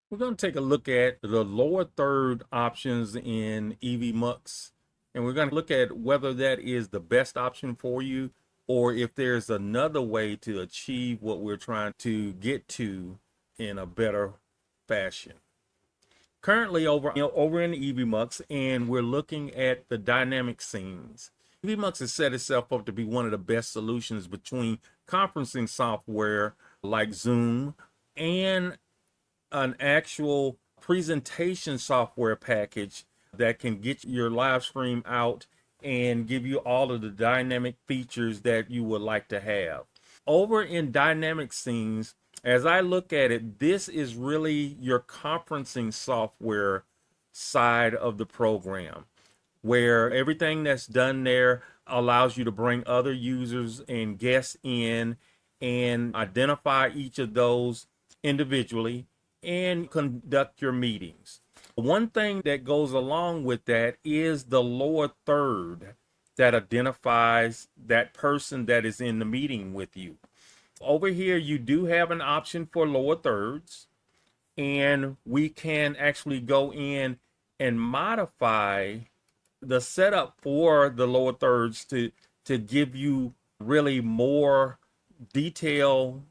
We're going to take a look at the lower third options in Evmux, and we're going to look at whether that is the best option for you or if there's another way to achieve what we're trying to get to in a better fashion. Currently over in Evmux, and we're looking at the dynamic scenes. Evmux has set itself up to be one of the best solutions between conferencing software like Zoom and an actual presentation software package that can get your live stream out and give you all of the dynamic features that you would like to have. Over in dynamic scenes, as I look at it, this is really your conferencing software side of the program, where everything that's done there allows you to bring other users and guests in and identify each of those individually and conduct your meetings. One thing that goes along with that is the lower third that identifies that person that is in the meeting with you. Over here, you do have an option for lower thirds, and we can actually go in and modify the setup for the lower thirds to give you really more detail.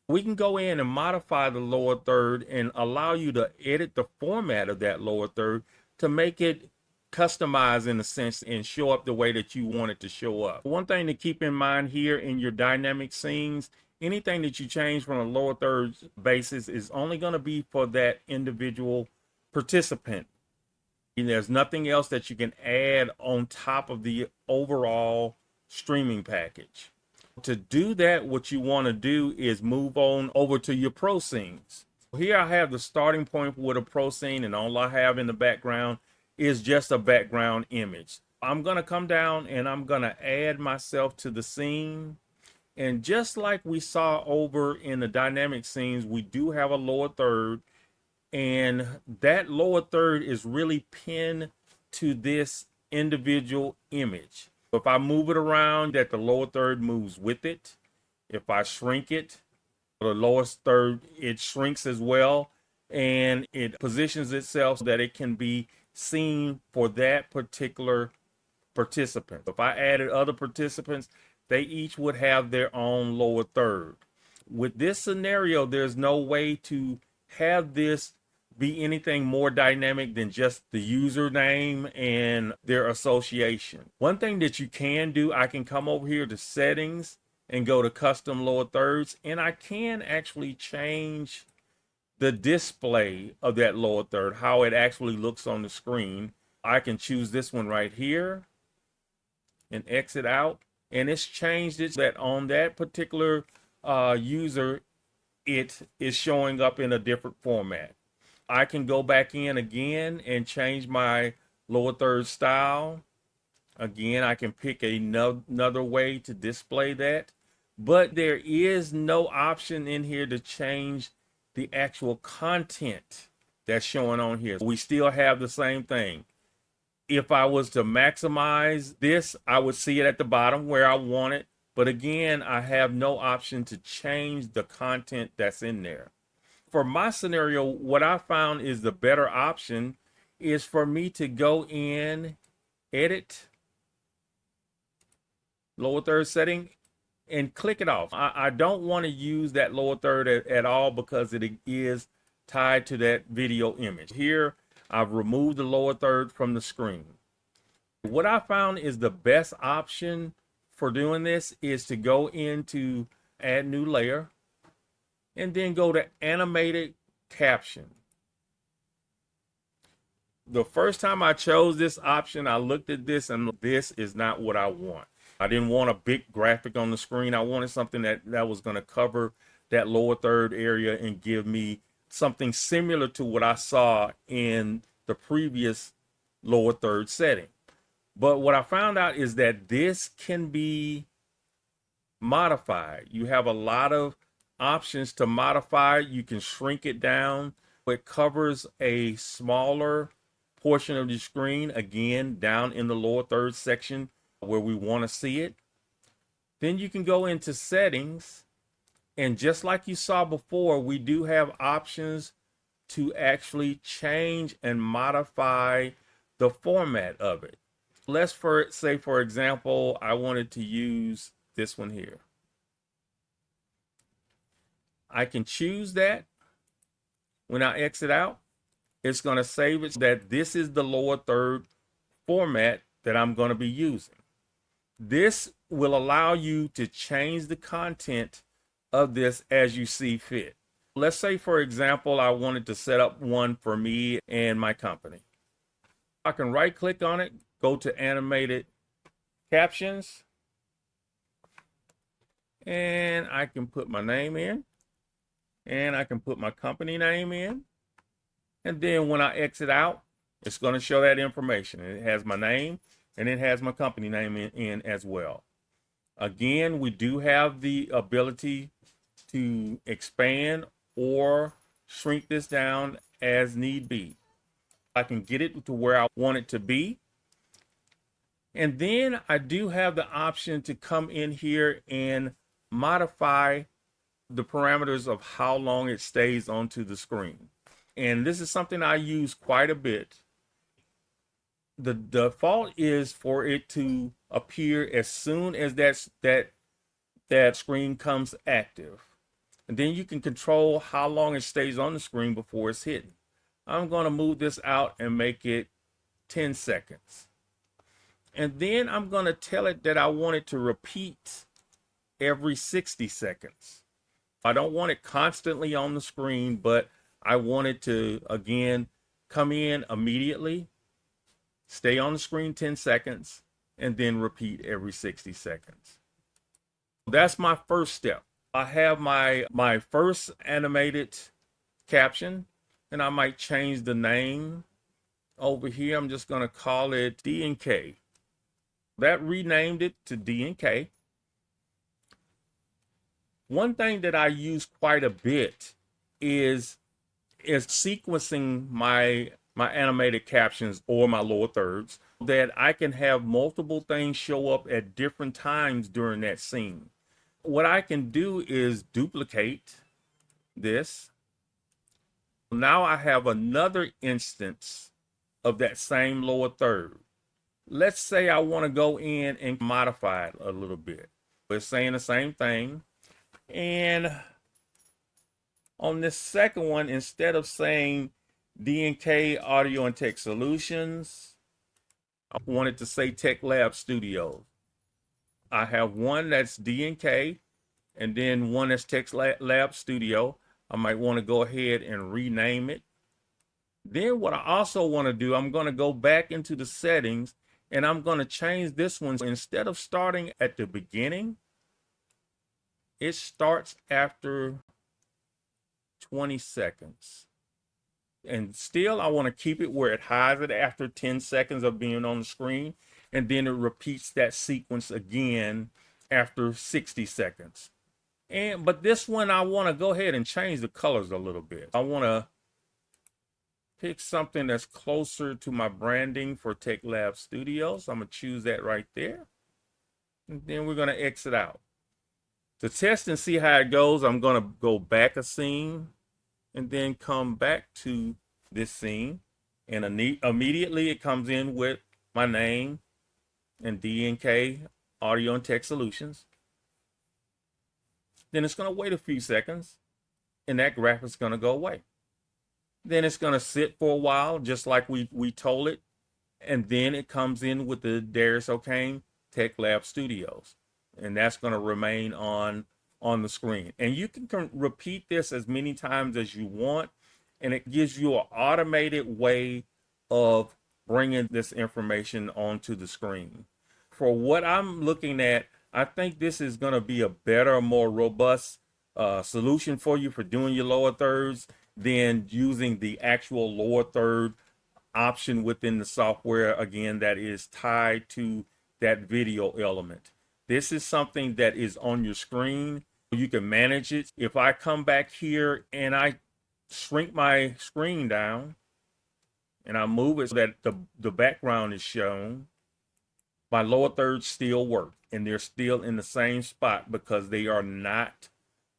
We can go in and modify the lower third and allow you to edit the format of that lower third to make it customized in a sense and show up the way that you want it to show up. One thing to keep in mind here in your dynamic scenes, anything that you change from a lower third basis is only going to be for that individual participant. And there's nothing else that you can add on top of the overall streaming package. To do that, what you want to do is move on over to your pro scenes. Here I have the starting point with a pro scene, and all I have in the background is just a background image. I'm going to come down and I'm going to add myself to the scene. And just like we saw over in the dynamic scenes, we do have a lower third, and that lower third is really pinned to this individual image. If I move it around, that the lower third moves with it. If I shrink it, the lowest third, it shrinks as well, and it positions itself so that it can be seen for that particular participant. If I added other participants, they each would have their own lower third. With this scenario, there's no way to have this be anything more dynamic than just the username and their association. One thing that you can do, I can come over here to settings and go to custom lower thirds, and I can actually change the display of that lower third, how it actually looks on the screen. I can choose this one right here and exit out, and it's changed it that on that particular user, it is showing up in a different format. I can go back in again and change my lower third style. Again, I can pick another way to display that, but there is no option in here to change the actual content that's showing on here. We still have the same thing. If I was to maximize this, I would see it at the bottom where I want it. But again, I have no option to change the content that's in there. For my scenario, what I found is the better option is for me to go in, edit, lower third setting, and click it off. I don't want to use that lower third at all because it is tied to that video image. Here, I've removed the lower third from the screen. What I found is the best option for doing this is to go into add new layer and then go to animated caption. The first time I chose this option, I looked at this and this is not what I want. I didn't want a big graphic on the screen. I wanted something that was going to cover that lower third area and give me something similar to what I saw in the previous lower third setting. But what I found out is that this can be modified. You have a lot of options to modify. You can shrink it down. It covers a smaller portion of the screen, again, down in the lower third section where we want to see it. Then you can go into settings, and just like you saw before, we do have options to actually change and modify the format of it. Let's say, for example, I wanted to use this one here. I can choose that. When I exit out, it's going to save it that this is the lower third format that I'm going to be using. This will allow you to change the content of this as you see fit. Let's say, for example, I wanted to set up one for me and my company. I can right click on it, go to animated captions, and I can put my name in, and I can put my company name in. And then when I exit out, it's going to show that information. It has my name and it has my company name in as well. Again, we do have the ability to expand or shrink this down as need be. I can get it to where I want it to be. And then I do have the option to come in here and modify the parameters of how long it stays onto the screen. And this is something I use quite a bit. The default is for it to appear as soon as that screen comes active. And then you can control how long it stays on the screen before it's hidden. I'm going to move this out and make it 10 seconds. And then I'm going to tell it that I want it to repeat every 60 seconds. I don't want it constantly on the screen, but I want it to, again, come in immediately, stay on the screen 10 seconds, and then repeat every 60 seconds. That's my first step. I have my first animated caption, and I might change the name. Over here, I'm just going to call it D and K. That renamed it to D and K. One thing that I use quite a bit is sequencing my animated captions or my lower thirds, that I can have multiple things show up at different times during that scene. What I can do is duplicate this. Now I have another instance of that same lower third. Let's say I want to go in and modify it a little bit. It's saying the same thing. And on this second one, instead of saying D&K Audio and Tech Solutions, I wanted to say Tech Lab Studios. I have one that's D&K and then one that's Tech Lab Studio. I might want to go ahead and rename it. Then what I also want to do, I'm going to go back into the settings and I'm going to change this one. Instead of starting at the beginning, it starts after 20 seconds. And still, I want to keep it where it hides it after 10 seconds of being on the screen. And then it repeats that sequence again after 60 seconds. But this one, I want to go ahead and change the colors a little bit. I want to pick something that's closer to my branding for Tech Lab Studios. I'm going to choose that right there. And then we're going to exit out. To test and see how it goes, I'm going to go back a scene and then come back to this scene. And immediately it comes in with my name and D&K Audio and Tech Solutions. Then it's going to wait a few seconds and that graphic's going to go away. Then it's going to sit for a while, just like we told it. And then it comes in with the Darius O'Kane Tech Lab Studios. And that's going to remain on the screen. And you can repeat this as many times as you want. And it gives you an automated way of bringing this information onto the screen. For what I'm looking at, I think this is going to be a better, more robust solution for you for doing your lower thirds than using the actual lower third option within the software, again, that is tied to that video element. This is something that is on your screen. You can manage it. If I come back here and I shrink my screen down and I move it so that the background is shown, my lower thirds still work and they're still in the same spot because they are not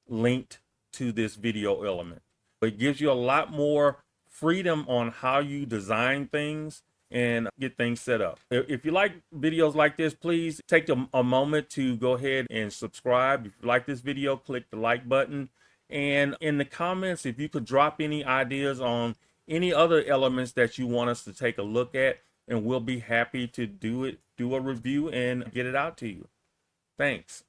linked to this video element. It gives you a lot more freedom on how you design things and get things set up. If you like videos like this, please take a moment to go ahead and subscribe. If you like this video, click the like button. And in the comments, if you could drop any ideas on any other elements that you want us to take a look at, and we'll be happy to do a review and get it out to you. Thanks.